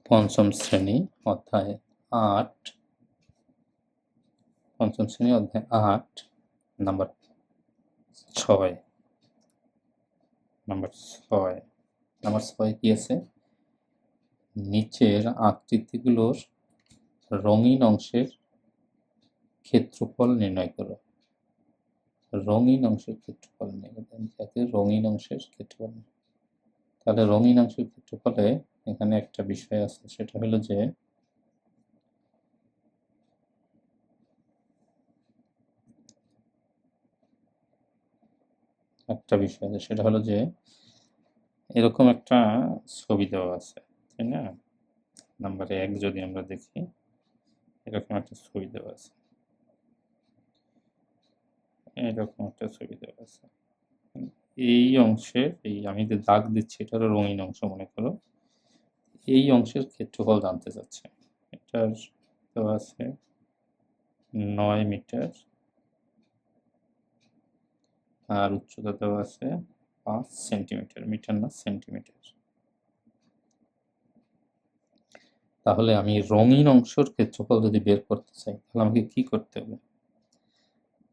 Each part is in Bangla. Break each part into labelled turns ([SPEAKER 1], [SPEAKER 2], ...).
[SPEAKER 1] পঞ্চম শ্রেণী অধ্যায় ৮ পঞ্চম শ্রেণী অধ্যায় ৮ নাম্বার ৬ নাম্বার ৬ কি আছে? নিচের আকৃতিগুলোর রঙিন অংশের ক্ষেত্রফল নির্ণয় করো। রঙিন অংশের ক্ষেত্রফল রঙিন অংশের ক্ষেত্রফল। তাহলে রঙিন অংশের ক্ষেত্রফলে এখানে একটা বিষয় আছে, সেটা হলো যে এরকম একটা ছবি দেওয়া আছে, তাই না? নাম্বার ১ যদি আমরা দেখি, এরকম একটা ছবি দেওয়া আছে, এই অংশের, আমি যে দাগ দিচ্ছি এটা হলো রঙিন অংশ মনে করো। এই অংশের ক্ষেত্রফল জানতে চাচ্ছে। এটার দেওয়া আছে ৯ মিটার আর উচ্চতা দেওয়া আছে ৫ সেন্টিমিটার, মিটার না সেন্টিমিটার। তাহলে আমি রঙিন অংশের ক্ষেত্রফল যদি বের করতে চাই, তাহলে আমাকে কি করতে হবে?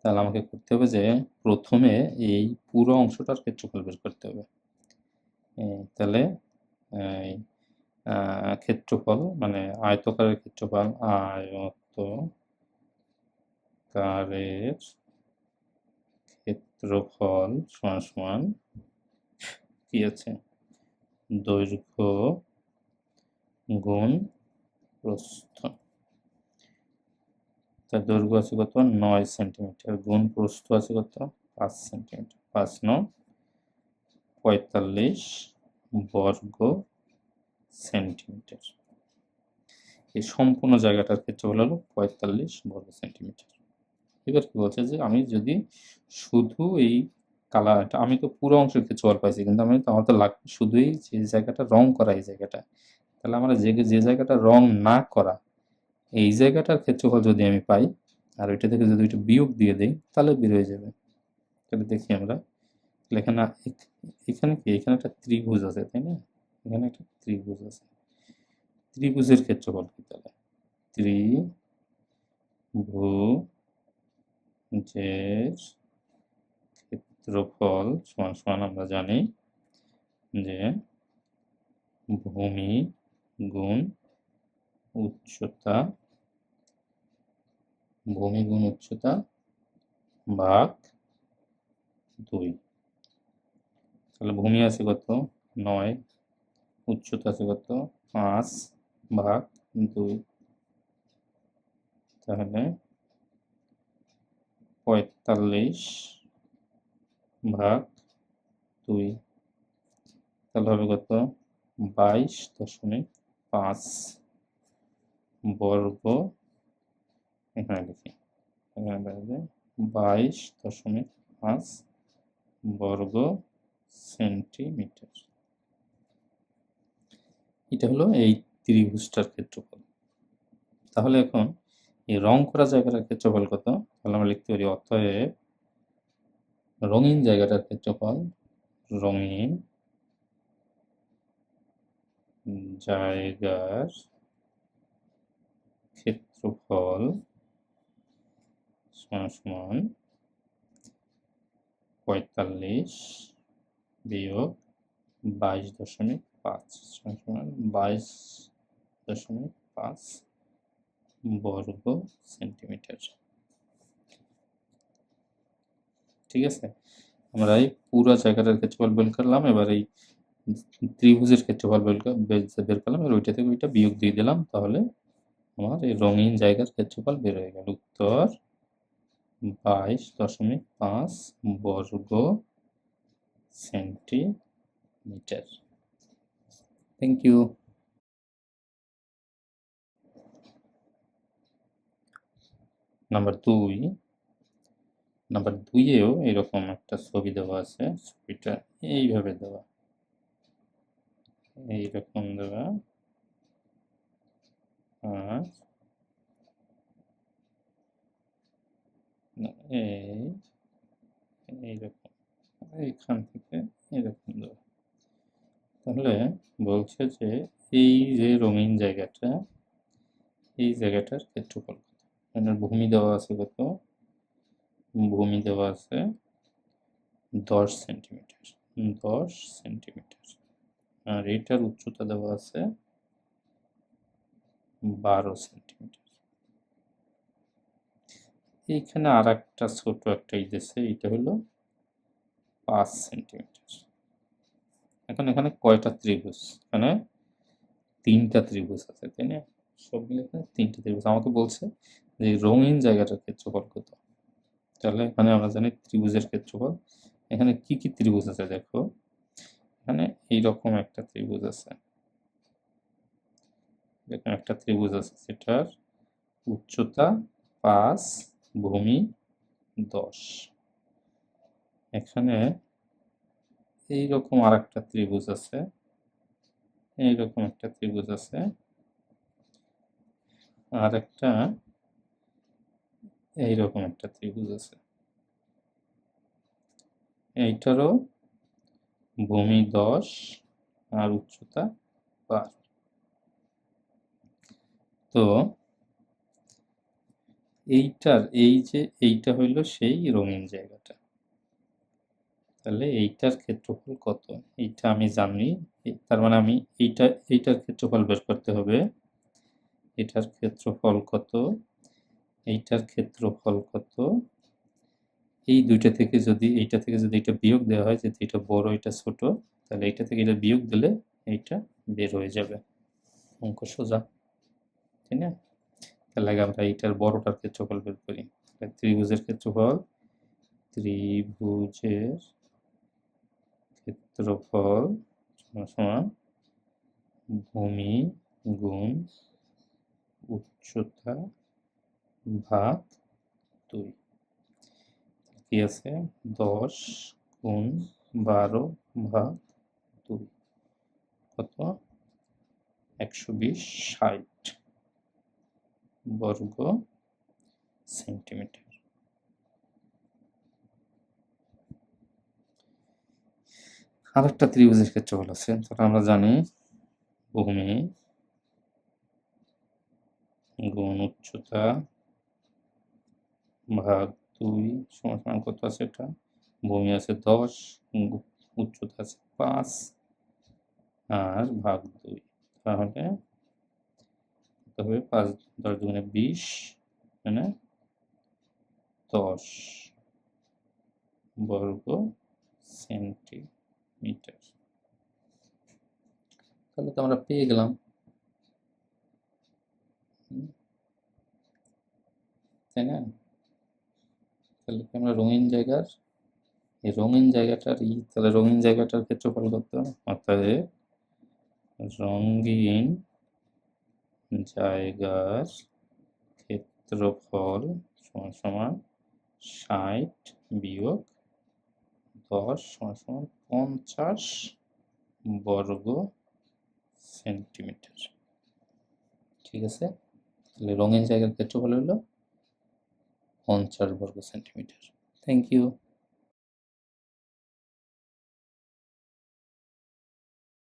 [SPEAKER 1] তাহলে আমাকে করতে হবে যে প্রথমে এই পুরো অংশটার ক্ষেত্রফল বের করতে হবে। তাহলে ক্ষেত্রফল মানে আয়তকারের ক্ষেত্রফল, আয়তকারের ক্ষেত্রফল সমান কি আছে? দৈর্ঘ্য গুণ প্রস্থ। তার দৈর্ঘ্য আছে কত? ৯ সেন্টিমিটার গুণ প্রস্থ আছে কত? ৫ সেন্টিমিটার। ৫ ৯ ৪৫ বর্গ সেন্টিমিটার। এই সম্পূর্ণ জায়গাটার ক্ষেত্রফল হলো ৪৫ বর্গ সেন্টিমিটার। এবার কি বলছে যে আমি যদি শুধু এই কালারটা, আমি তো পুরো অংশের ক্ষেত্রফল পাইছি, কিন্তু আমার তো লাগবে শুধুই যে জায়গাটা রং করা, এই জায়গাটা। তাহলে আমরা যে জায়গাটা রং না করা, এই জায়গাটার ক্ষেত্রফল যদি আমি পাই আর ওইটা থেকে যদি ওইটা বিয়োগ দিয়ে দিই, তাহলে বের হয়ে যাবে। তাহলে দেখি আমরা, এখানে কি, এখানে একটা ত্রিভুজ আছে, তাই না? এখানে একটা ত্রিভুজ আছে, ত্রিভুজের ক্ষেত্রফল কি? তাহলে ত্রিভুজের ক্ষেত্রফল সমান আমরা জানি যে ভূমি গুণ উচ্চতা ভাগ ২। তাহলে ভূমি আছে কত? ৯, উচ্চতা আছে কত? ৫ ভাগ ২। তাহলে ৪৫ ভাগ ২। তাহলে হবে কত? ২২.৫ বর্গ, এখানে লিখি, এখানে ২২.৫ বর্গ সেন্টিমিটার। এটা হলো এই ত্রিভুজটার ক্ষেত্রফল। তাহলে এখন এই রং করা জায়গাটার ক্ষেত্রফল কত? তাহলে আমরা লিখতে পারি অতএব রঙিন জায়গাটার ক্ষেত্রফল, রঙিন জায়গার ক্ষেত্রফল সমান ৪৫ বিয়োগ ২২.৫ সমান ২২.৫ বর্গ সেন্টিমিটার। ঠিক আছে, আমরা এই পুরো জায়গাটার ক্ষেত্রফল বের করলাম। এবার এই ত্রিভুজের ক্ষেত্রফল বের করলাম, এবার ওইটা থেকে ওইটা বিয়োগ দিয়ে দিলাম, তাহলে আমার এই রঙিন জায়গার ক্ষেত্রফল বের হয়ে গেল। উত্তর ২২.৫ বর্গ সেন্টিমিটার। Thank you. নাম্বার ২-এও এরকম একটা ছবি দেওয়া আছে। ছবিটা এইভাবে দেওয়া, এইরকম দেওয়া, আর এইরকম, এইখান থেকে এরকম দেওয়া। তাহলে বলছে যে এই যে রঙিন জায়গাটা, এই জায়গাটার ক্ষেত্রফল কত? এখানে ভূমি দেওয়া আছে কত? ভূমি দেওয়া আছে 10 সেন্টিমিটার, 10 সেন্টিমিটার। আর এটার উচ্চতা দেওয়া আছে 12 সেন্টিমিটার। এইখানে আর একটা ছোট একটা দিয়েছে, এটা হলো 5 সেন্টিমিটার। এখন এখানে কয়টা ত্রিভুজ? এখানে 3টা ত্রিভুজ আছে, তাই না? সব মিলে এখানে 3টা ত্রিভুজ। আমাকে বলছে যে রঙিন জায়গাটার ক্ষেত্রফল কত। তাহলে এখানে আমরা জানি ত্রিভুজের ক্ষেত্রফল। এখানে কি কি ত্রিভুজ আছে দেখো। এখানে এইরকম একটা ত্রিভুজ আছে, এরকম একটা ত্রিভুজ আছে যেটার উচ্চতা 5, ভূমি 10। এখানে এইরকম আর একটা ত্রিভুজ আছে, এইরকম একটা ত্রিভুজ আছে, আর একটা এইরকম একটা ত্রিভুজ আছে। এইটারও ভূমি 10 আর উচ্চতা 12। তো এইটা হইল সেই রঙিন জায়গাটা। তাহলে এইটার ক্ষেত্রফল কত? এইটা আমি জানি, তার মানে আমি এইটার ক্ষেত্রফল বের করতে হবে। এটার ক্ষেত্রফল কত? এইটার ক্ষেত্রফল কত? এই দুইটা থেকে যদি এইটা বিয়োগ দেওয়া হয়, যেহেতু এটা বড় এটা ছোট, তাহলে এইটা থেকে এটা বিয়োগ দিলে এইটা বের হয়ে যাবে। অঙ্ক সোজা, তাই না? তাহলে আগে আমরা এইটার বড়টার ক্ষেত্রফল বের করি। ত্রিভুজের ক্ষেত্রফল সমান ভূমি গুণ উচ্চতা ভাগ 2। কি আছে? 10 গুণ 12 ভাগ 2 কত? 120 বর্গ সেন্টিমিটার। আর একটা ত্রিভুজের ক্ষেত্রফল আছে, তাহলে আমরা জানি ভূমি গুণ উচ্চতা ভাগ 2 সমান কত আছে? এটা ভূমি আছে 10, উচ্চতা আছে 5 আর ভাগ 2, তাহলে কত হবে? 5 10 দুগুণে 20, মানে 10 বর্গ সেন্টিমিটার। তাহলে তো আমরা পেয়ে গেলাম, তাই না? তাহলে কি আমরা রঙিন জায়গার এই রঙিন জায়গাটার তাহলে রঙিন জায়গাটার ক্ষেত্রফল কত? অর্থাৎ রঙিন জায়গার ক্ষেত্রফল সমান সমান 60 বিয়োগ 10 সমান সমান 50 বর্গ সেন্টিমিটার। ঠিক আছে? তাহলে রঙিন জায়গার ক্ষেত্রফল হলো 50 বর্গ সেন্টিমিটার। Thank you.